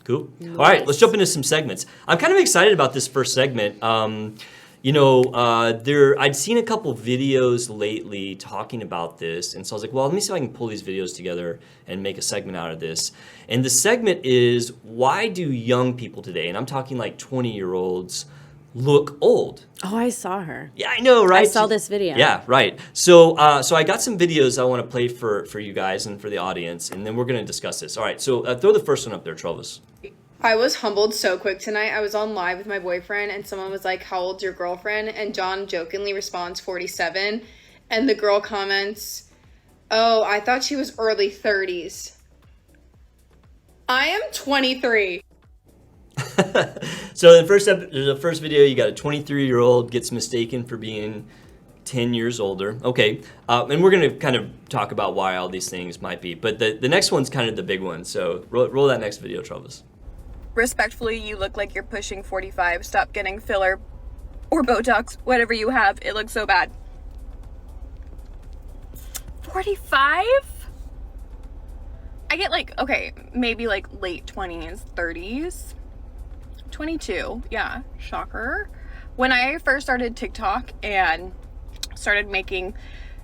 Cool. Nice. All right, let's jump into some segments. I'm kind of excited about this first segment. I'd seen a couple videos lately talking about this, and so I was like, well, let me see if I can pull these videos together and make a segment out of this. And the segment is, why do young people today, and I'm talking like 20-year-olds, look old? Oh, I saw her. Yeah, I know, right? I saw this video. Yeah, right. So I got some videos I want to play for you guys and for the audience, and then we're going to discuss this. All right, so throw the first one up there, Travis. I was humbled so quick tonight. I was on live with my boyfriend, and someone was like, how old's your girlfriend? And John jokingly responds, 47. And the girl comments, oh, I thought she was early 30s. I am 23. So the first video, you got a 23-year-old gets mistaken for being 10 years older. Okay, and we're going to kind of talk about why all these things might be. But the next one's kind of the big one. So roll that next video, Travis. Respectfully, you look like you're pushing 45. Stop getting filler or Botox, whatever you have. It looks so bad. 45? I get maybe late 20s, 30s. 22, yeah, shocker. When I first started TikTok and started making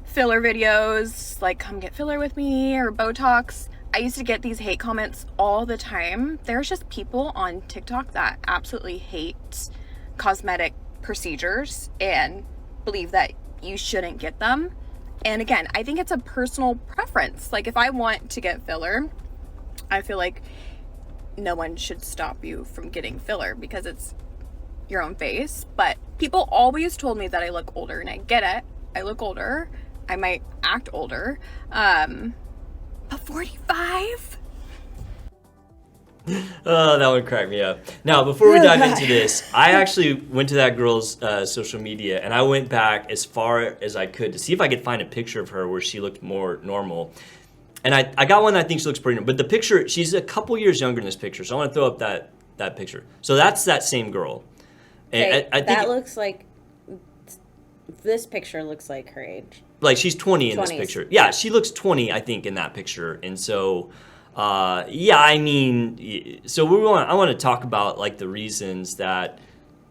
filler videos, like come get filler with me or Botox, I used to get these hate comments all the time. There's just people on TikTok that absolutely hate cosmetic procedures and believe that you shouldn't get them. And again, I think it's a personal preference. Like if I want to get filler, I feel like no one should stop you from getting filler because it's your own face. But people always told me that I look older, and I get it. I look older. I might act older. But 45? Oh, that one cracked me up. Now, before we dive into this, I actually went to that girl's social media, and I went back as far as I could to see if I could find a picture of her where she looked more normal. And I got one that I think she looks pretty normal. But the picture, she's a couple years younger in this picture, so I want to throw up that picture. So that's that same girl. And Okay, I think that looks like, this picture looks like her age. Like she's 20 in 20s. this picture. Yeah, she looks 20, I think, in that picture. And so, I mean, so I want to talk about like the reasons that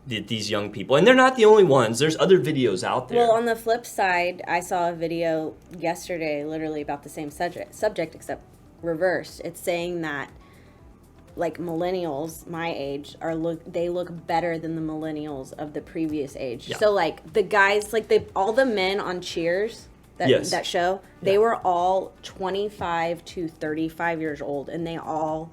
these young people, and they're not the only ones. There's other videos out there. Well, on the flip side, I saw a video yesterday literally about the same subject except reversed. It's saying that like millennials my age they look better than the millennials of the previous age. Yeah. So like the guys, like all the men on Cheers that show, they were all 25 to 35 years old, and they all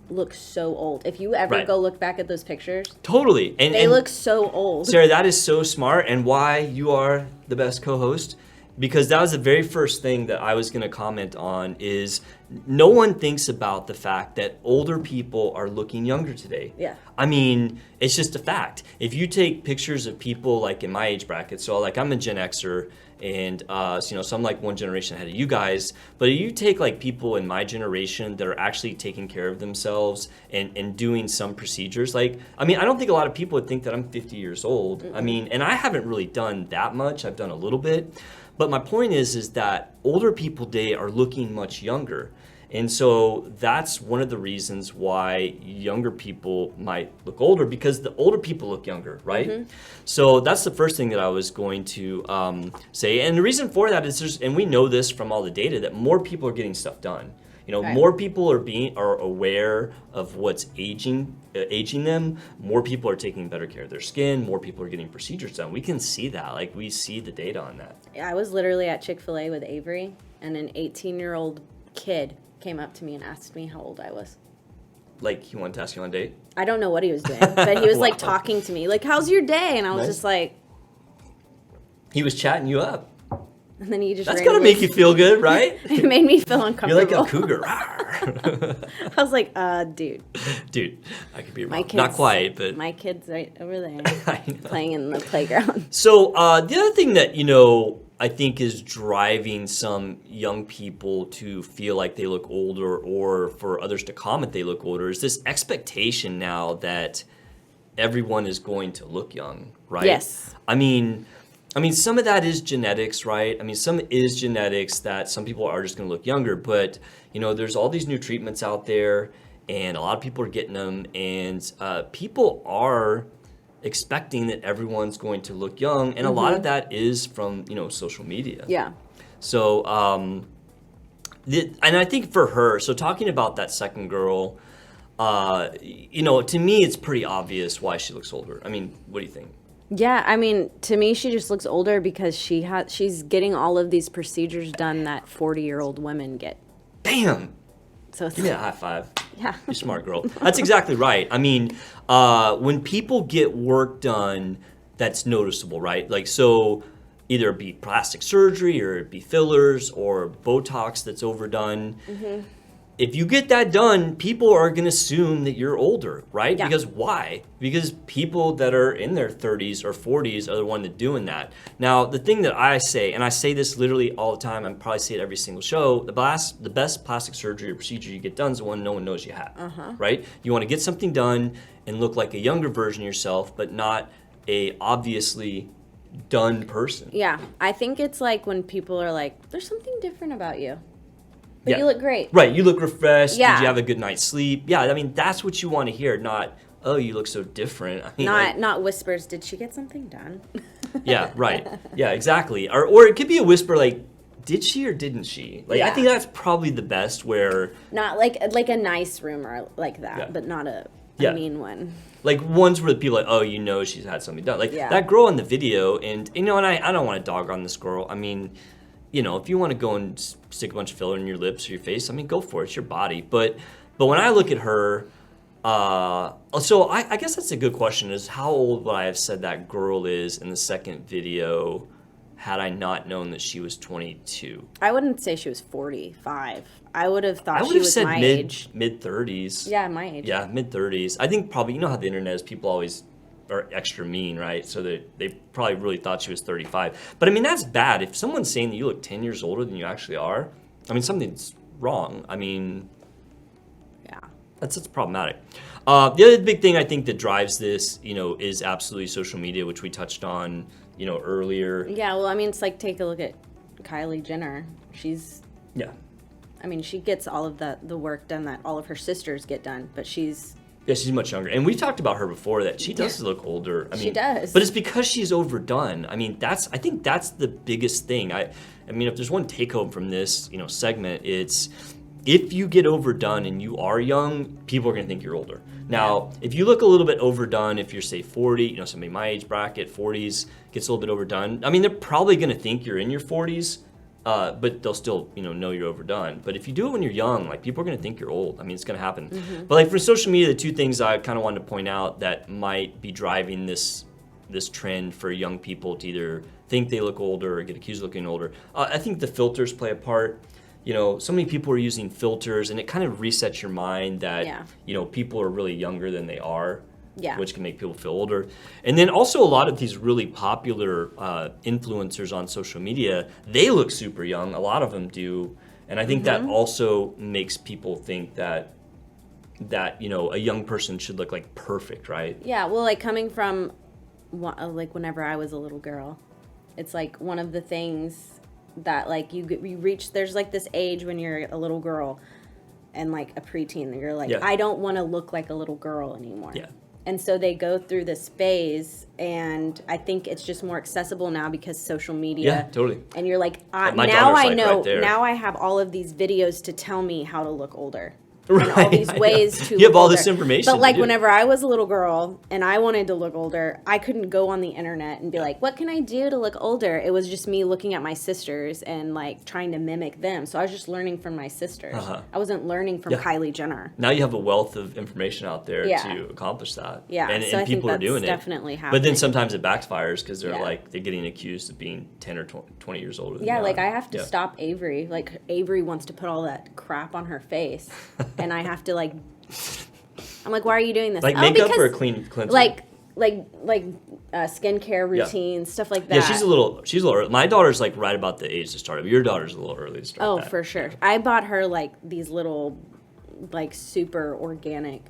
look so old. If you ever go look back at those pictures, totally, and they look so old. Sarah, that is so smart, and why you are the best co-host, because that was the very first thing that I was going to comment on. Is no one thinks about the fact that older people are looking younger today. Yeah. I mean, it's just a fact. If you take pictures of people like in my age bracket, so like I'm a Gen Xer, and so I'm like one generation ahead of you guys. But if you take like people in my generation that are actually taking care of themselves and doing some procedures, like, I mean, I don't think a lot of people would think that I'm 50 years old. Mm-mm. I mean, and I haven't really done that much. I've done a little bit. But my point is that older people today are looking much younger. And so that's one of the reasons why younger people might look older, because the older people look younger, right? Mm-hmm. So that's the first thing that I was going to say. And the reason for that is and we know this from all the data, that more people are getting stuff done. You know, right. More people are aware of what's aging them. More people are taking better care of their skin. More people are getting procedures done. We can see that. Like, we see the data on that. I was literally at Chick-fil-A with Avery, and an 18-year-old kid came up to me and asked me how old I was. Like, he wanted to ask you on a date? I don't know what he was doing, but he was like talking to me, like, how's your day? And I was just like... He was chatting you up. And then he just That's gonna make you feel good, right? It made me feel uncomfortable. You're like a cougar. I was like, dude. Dude, I could be wrong. Not quite, but... My kid's right over there playing in the playground. So the other thing that, I think is driving some young people to feel like they look older, or for others to comment they look older, is this expectation now that everyone is going to look young, right? Yes. I mean, some of that is genetics, right? I mean, some is genetics that some people are just going to look younger, but, there's all these new treatments out there, and a lot of people are getting them, and people are expecting that everyone's going to look young, and a lot of that is from, you know, social media. Yeah. So, and I think for her, so talking about that second girl, you know, to me, it's pretty obvious why she looks older. I mean, what do you think? Yeah, I mean, to me, she just looks older because she's getting all of these procedures done that 40-year-old women get. Bam! So it's Give me a high five. Yeah. You're a smart girl. That's exactly right. I mean, when people get work done, that's noticeable, right? Like, so either it be plastic surgery or it be fillers or Botox that's overdone. Mm-hmm. If you get that done, people are going to assume that you're older, right? Yeah. Because why? Because people that are in their 30s or 40s are the one that doing that. Now, the thing that I say, and I say this literally all the time, I probably say it every single show, the best plastic surgery or procedure you get done is the one no one knows you have, right? You want to get something done and look like a younger version of yourself, but not a obviously done person. Yeah, I think it's like when people are like, there's something different about you. But Yeah. you look great. Right, you look refreshed. Yeah. Did you have a good night's sleep? Yeah, I mean, that's what you want to hear, not, oh, you look so different. I mean, Not whispers, did she get something done? yeah, right. Yeah, exactly. Or it could be a whisper like, did she or didn't she? Like, I Yeah. think that's probably the best where, Not like a nice rumor like that, Yeah. but not a Yeah. mean one. like ones where the people are like, oh, you know she's had something done. Like Yeah. that girl in the video, and you know, and I don't want to dog on this girl. I mean, you know, if you want to go and stick a bunch of filler in your lips or your face, I mean, go for it. It's your body. But when I look at her, so I guess that's a good question, is how old would I have said that girl is in the second video had I not known that she was 22? I wouldn't say she was 45. I would have thought I would she have was said my age. mid 30s. Yeah, my age. Yeah, mid 30s. I think probably, you know how the internet is, people always are extra mean, right? So they probably really thought she was 35. But I mean, that's bad. If someone's saying that you look 10 years older than you actually are, I mean, something's wrong. I mean, Yeah. that's problematic. The other big thing I think that drives this, you know, is absolutely social media, which we touched on, you know, earlier. Yeah, well, I mean, it's like, take a look at Kylie Jenner. Yeah. I mean, she gets all of the work done that all of her sisters get done, but she's Yeah, she's much younger. And we talked about her before, that she does look older. I mean, She does. But it's because she's overdone. I mean, I think that's the biggest thing. I mean, if there's one take home from this, you know, segment, it's if you get overdone and you are young, people are going to think you're older. Now, if you look a little bit overdone, if you're say 40, you know, somebody my age bracket, 40s, gets a little bit overdone, I mean, they're probably going to think you're in your 40s. But they'll still, you know you're overdone. But if you do it when you're young, like, people are going to think you're old. I mean, it's going to happen. Mm-hmm. But like for social media, the two things I kind of wanted to point out that might be driving this trend for young people to either think they look older or get accused of looking older. I think the filters play a part. You know, so many people are using filters, and it kind of resets your mind that, you know, people are really younger than they are. Yeah. Which can make people feel older. And then also a lot of these really popular influencers on social media, they look super young. A lot of them do. And I think that also makes people think that, you know, a young person should look like perfect, right? Yeah, well, like coming from, like whenever I was a little girl, it's like one of the things that like you reach, there's like this age when you're a little girl and like a preteen that you're like, I don't want to look like a little girl anymore. Yeah. And so they go through this phase, and I think it's just more accessible now because social media. Yeah, totally. And you're like, my now daughter's, I like, know, right there. now I have all of these videos to tell me how to look older. Right, and all these ways to you have look all older. this information. But like to do. whenever I was a little girl and I wanted to look older, I couldn't go on the internet and be like, what can I do to look older? It was just me looking at my sisters and like trying to mimic them. So I was just learning from my sisters. I wasn't learning from Kylie Jenner. Now you have a wealth of information out there to accomplish that. Yeah, and so I people think are doing that's it. definitely But then happening. sometimes it backfires because they're getting accused of being 10 or 20 years older than Yeah, they like are. I have to stop Avery. Like Avery wants to put all that crap on her face, and I have to like. I'm like, why are you doing this? Like makeup or a cleanser? Like skincare routines, stuff like that. Yeah, she's a little early. My daughter's like right about the age to start. Your daughter's a little early to start. Oh, that. for sure. I bought her like these little, like super organic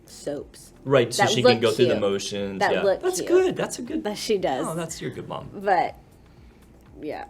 soaps. Right, so that she can look go through the cute. motions. That look That's cute. good. That's a good. That she does. Oh, you're a good mom. But yeah,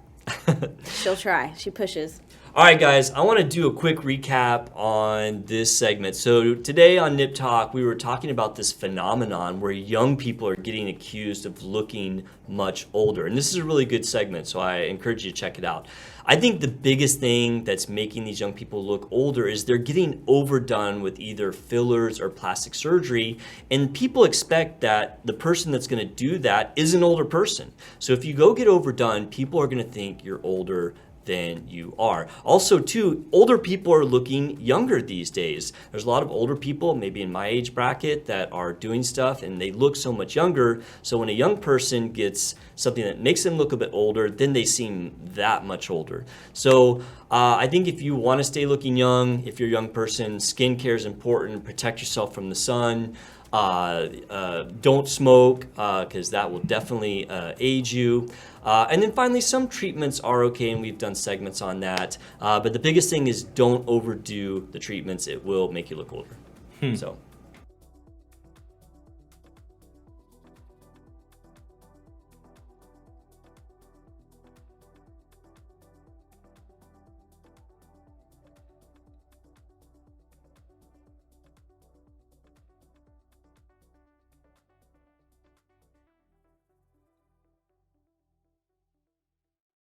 she'll try. She pushes. All right, guys, I want to do a quick recap on this segment. So today on Nip Talk, we were talking about this phenomenon where young people are getting accused of looking much older. And this is a really good segment, so I encourage you to check it out. I think the biggest thing that's making these young people look older is they're getting overdone with either fillers or plastic surgery, and people expect that the person that's going to do that is an older person. So if you go get overdone, people are going to think you're older than you are. Also, too, older people are looking younger these days. There's a lot of older people, maybe in my age bracket, that are doing stuff and they look so much younger. So when a young person gets something that makes them look a bit older, then they seem that much older. So I think if you want to stay looking young, if you're a young person, skincare is important. Protect yourself from the sun. Don't smoke because that will definitely age you. And then finally, some treatments are okay, and we've done segments on that. But the biggest thing is don't overdo the treatments. It will make you look older. So.